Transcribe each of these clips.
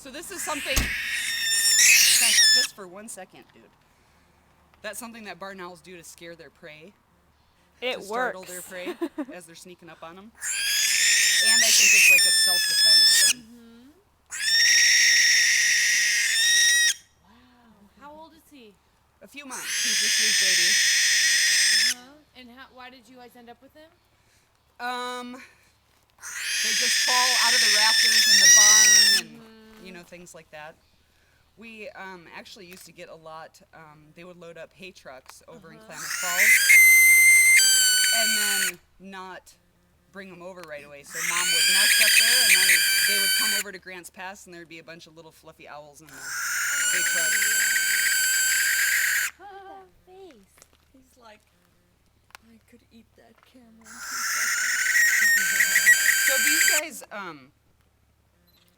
So this is something, just for 1 second, dude. That's something that barn owls do to scare their prey. It to works. startle their prey as they're sneaking up on them. And I think it's like a self-defense thing. Wow. How old is he? A few months. He's this week, baby. And why did you guys end up with him? They just fall out of the rafters in the barn and, things like that. We actually used to get a lot, they would load up hay trucks over in Klamath Falls and then not bring them over right away. So Mom would nest up there and then they would come over to Grants Pass and there'd be a bunch of little fluffy owls in the hay truck. Look at that face. He's like, I could eat that camera in 2 seconds. So these guys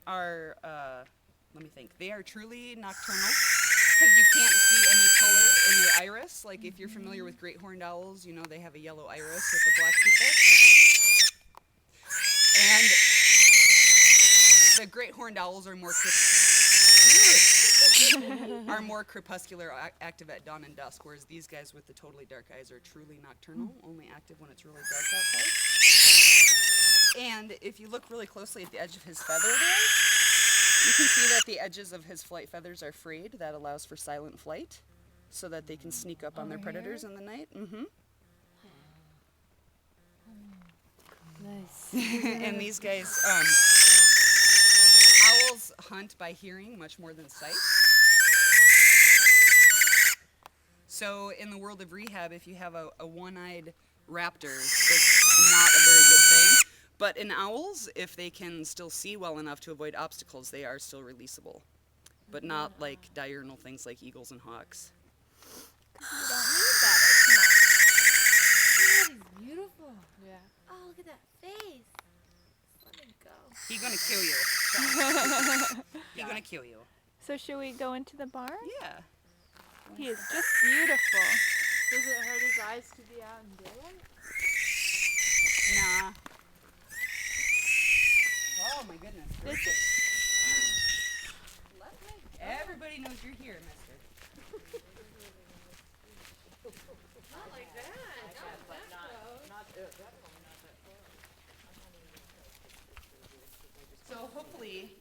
are, let me think, they are truly nocturnal because you can't see any color in their iris. Like if you're familiar with great horned owls, they have a yellow iris with the black pupil. And the great horned owls are more crepuscular, active at dawn and dusk, whereas these guys with the totally dark eyes are truly nocturnal, only active when it's really dark outside. And if you look really closely at the edge of his feather there, you can see that the edges of his flight feathers are frayed. That allows for silent flight so that they can sneak up on their predators in the night. Nice. And these guys, owls hunt by hearing much more than sight. So in the world of rehab, if you have a one-eyed raptor, that's not a very good thing. But in owls, if they can still see well enough to avoid obstacles, they are still releasable. But not like diurnal things like eagles and hawks. You don't need that as much. God, he's beautiful. Yeah. Oh, look at that face. Let me go. He's gonna kill you. He's gonna kill you. So should we go into the barn? Yeah. He is just beautiful. Does it hurt his eyes to be out in daylight? Nah. Oh my goodness. Everybody knows you're here, mister. Not like that. So hopefully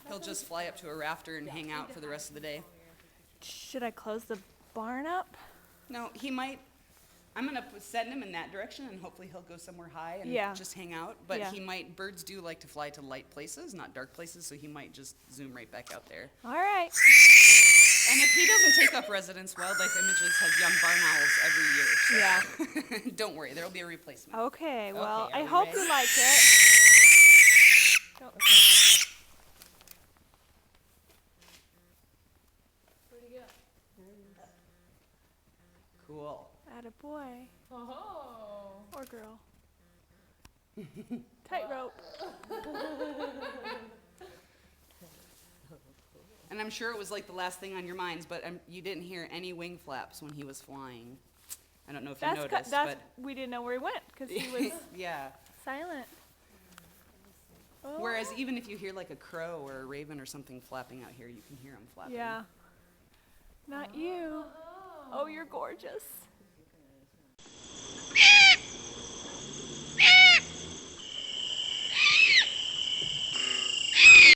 he'll just fly up to a rafter and hang out for the rest of the day. Should I close the barn up? No, he might. I'm gonna send him in that direction, and hopefully he'll go somewhere high and just hang out. But Yeah. he might. Birds do like to fly to light places, not dark places, so he might just zoom right back out there. All right. And if he doesn't take up residence, Wildlife Images has young barn owls every year. So Yeah. don't worry, there'll be a replacement. Okay. Well, Okay, are I we hope ready? you like it. Don't- Where'd he go? Cool. Attaboy. Oh. Or girl. Tightrope. And I'm sure it was like the last thing on your minds, but you didn't hear any wing flaps when he was flying. I don't know if you noticed, but We didn't know where he went because he was yeah. silent. Oh. Whereas even if you hear like a crow or a raven or something flapping out here, you can hear them flapping. Yeah. Not you. Oh, you're gorgeous.